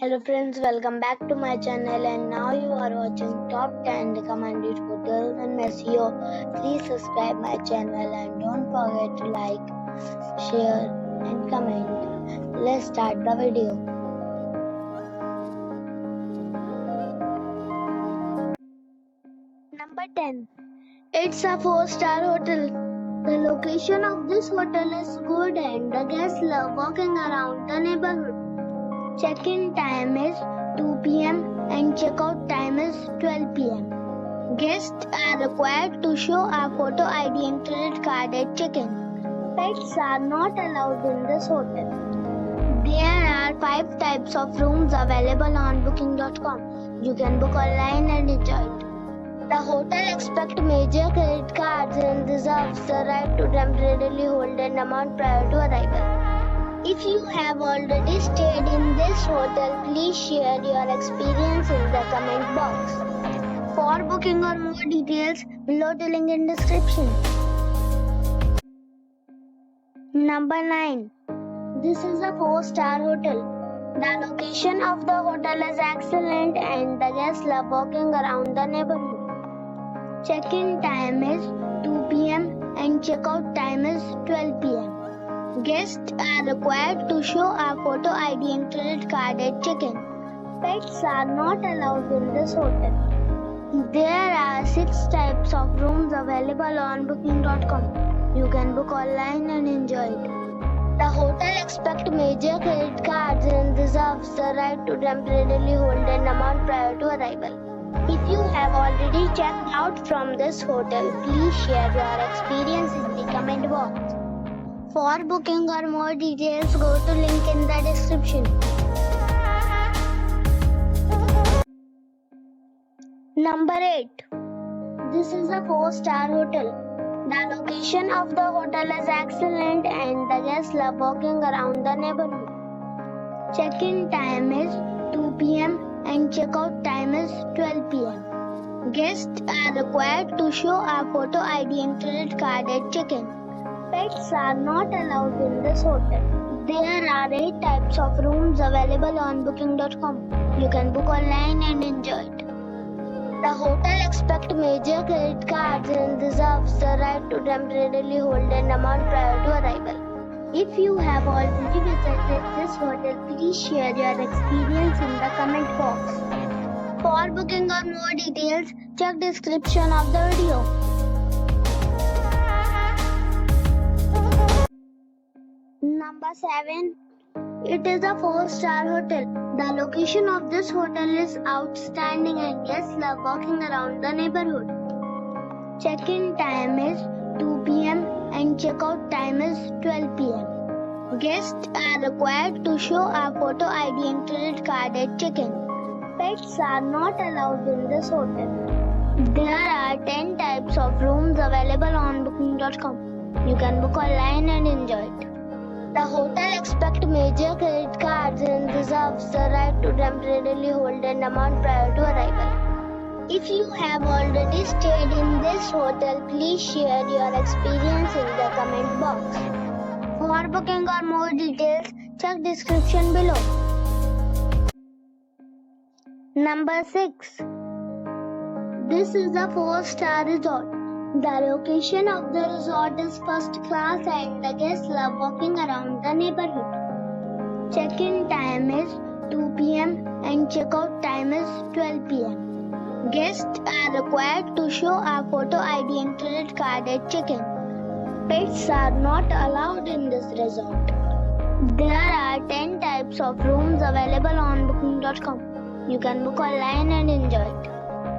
Hello friends, welcome back to my channel and now you are watching top 10 recommended hotels in Maceió. Please subscribe my channel and don't forget to like, share and comment. Let's start the video. Number 10. It's a 4-star hotel. The location of this hotel is good and the guests love walking around the neighborhood. Check-in time is 2 p.m. and check-out time is 12 p.m. Guests are required to show a photo ID and credit card at check-in. Pets are not allowed in this hotel. There are 5 types of rooms available on booking.com. You can book online and enjoy it. The hotel expects major credit cards and reserves the right to temporarily hold an amount prior to arrival. If you have already stayed in this hotel, please share your experience in the comment box. For booking or more details, below the link in description. Number 9. This is a 4-star hotel. The location of the hotel is excellent and the guests love walking around the neighborhood. Check-in time is 2 p.m. and check-out time is 12 p.m. Guests are required to show a photo ID and credit card at check-in. Pets are not allowed in this hotel. There are 6 types of rooms available on booking.com. You can book online and enjoy it. The hotel expects major credit cards and reserves the right to temporarily hold an amount prior to arrival. If you have already checked out from this hotel, please share your experience in the comment box. For booking or more details, go to link in the description. Number 8. This is a 4-star hotel. The location of the hotel is excellent and the guests love walking around the neighborhood. Check-in time is 2 p.m. and check-out time is 12 p.m. Guests are required to show a photo ID and credit card at check-in. Pets are not allowed in this hotel. There are 8 types of rooms available on booking.com. You can book online and enjoy it. The hotel expects major credit cards and reserves the right to temporarily hold an amount prior to arrival. If you have already visited this hotel, please share your experience in the comment box. For booking or more details, check description of the video. Number 7. It is a 4-star hotel. The location of this hotel is outstanding and guests love walking around the neighborhood. Check-in time is 2 p.m. and check-out time is 12 p.m. Guests are required to show a photo ID and credit card at check-in. Pets are not allowed in this hotel. There are 10 types of rooms available on booking.com. You can book online and enjoy it. The hotel expects major credit cards and reserves the right to temporarily hold an amount prior to arrival. If you have already stayed in this hotel, please share your experience in the comment box. For booking or more details, check description below. Number 6. This is a 4-star resort. The location of the resort is first class and the guests love walking around the neighborhood. Check-in time is 2 p.m. and check-out time is 12 p.m. Guests are required to show a photo ID and credit card at check-in. Pets are not allowed in this resort. There are 10 types of rooms available on booking.com. You can book online and enjoy it.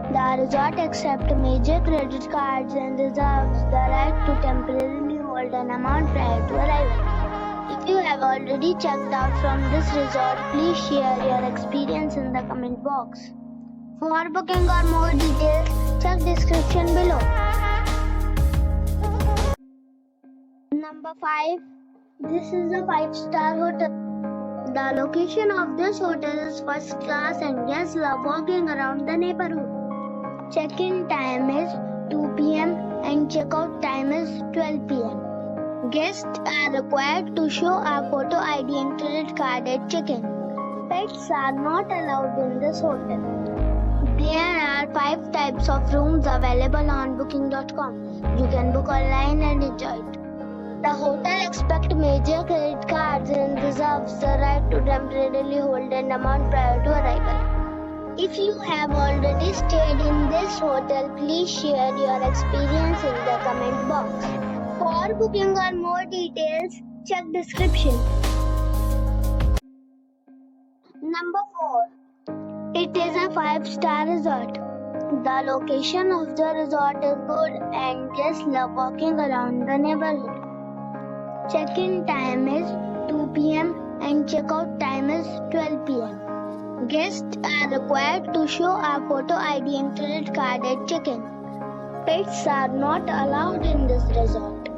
The resort accepts major credit cards and reserves the right to temporarily hold an amount prior to arrival. If you have already checked out from this resort, please share your experience in the comment box. For booking or more details, check description below. Number 5. This is a 5-star hotel. The location of this hotel is first class and guests love walking around the neighborhood. Check-in time is 2 p.m. and check-out time is 12 p.m. Guests are required to show a photo ID and credit card at check-in. Pets are not allowed in this hotel. There are 5 types of rooms available on booking.com. You can book online and enjoy it. The hotel accepts major credit cards and reserves the right to temporarily hold an amount prior to arrival. If you have already stayed in this hotel, please share your experience in the comment box. For booking or more details, check description. Number 4. It is a 5-star resort. The location of the resort is good and guests love walking around the neighborhood. Check-in time is 2 p.m. and check-out time is 12 p.m. Guests are required to show a photo ID and credit card at check-in. Pets are not allowed in this resort.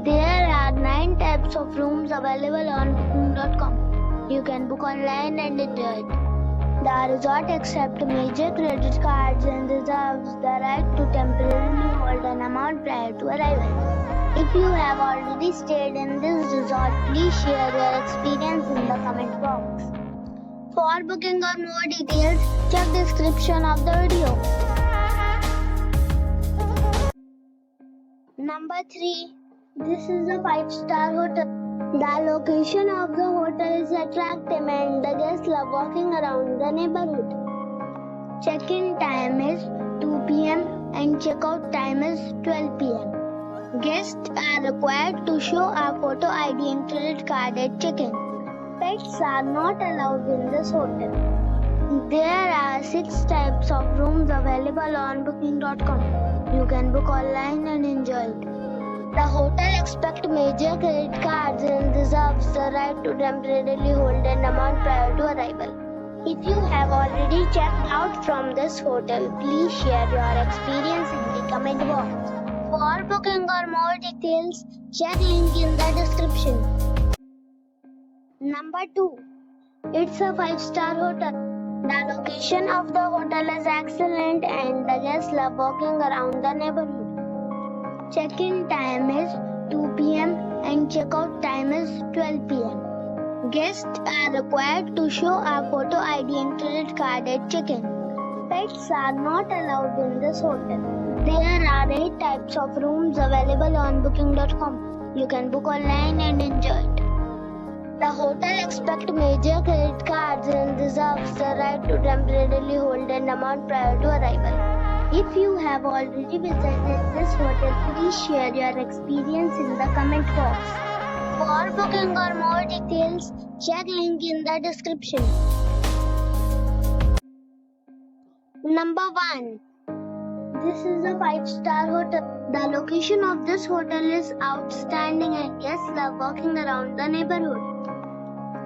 There are 9 types of rooms available on booking.com. You can book online and enjoy it. The resort accepts major credit cards and reserves the right to temporarily hold an amount prior to arrival. If you have already stayed in this resort, please share your experience in the comment box. For booking or more details, check description of the video. Number 3. This is a 5-star hotel. The location of the hotel is attractive and the guests love walking around the neighborhood. Check-in time is 2 p.m. and check-out time is 12 p.m. Guests are required to show a photo ID and credit card at check-in. Pets are not allowed in this hotel. There are 6 types of rooms available on booking.com. You can book online and enjoy it. The hotel accepts major credit cards and reserves the right to temporarily hold an amount prior to arrival. If you have already checked out from this hotel, please share your experience in the comment box. For booking or more details, check link in the description. Number 2. It's a 5-star hotel. The location of the hotel is excellent and the guests love walking around the neighborhood. Check-in time is 2 p.m. and check-out time is 12 p.m. Guests are required to show a photo ID and credit card at check-in. Pets are not allowed in this hotel. There are 8 types of rooms available on booking.com. You can book online and enjoy it. The hotel accepts major credit cards and reserves the right to temporarily hold an amount prior to arrival. If you have already visited this hotel, please share your experience in the comment box. For booking or more details, check link in the description. Number 1. This is a 5-star hotel. The location of this hotel is outstanding and guests love walking around the neighborhood.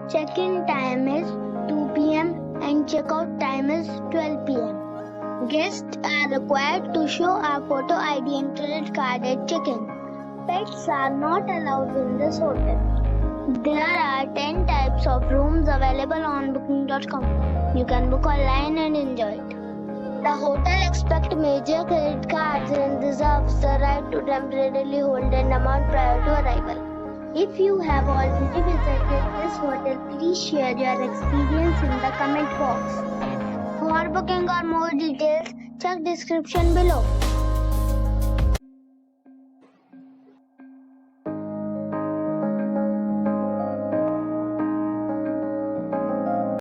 Check-in time is 2 p.m. and check-out time is 12 p.m. Guests are required to show a photo ID and credit card at check-in. Pets are not allowed in this hotel. There are 10 types of rooms available on booking.com. You can book online and enjoy it. The hotel accepts major credit cards and reserves the right to temporarily hold an amount prior to arrival. If you have already visited this hotel, please share your experience in the comment box. For booking or more details, check description below.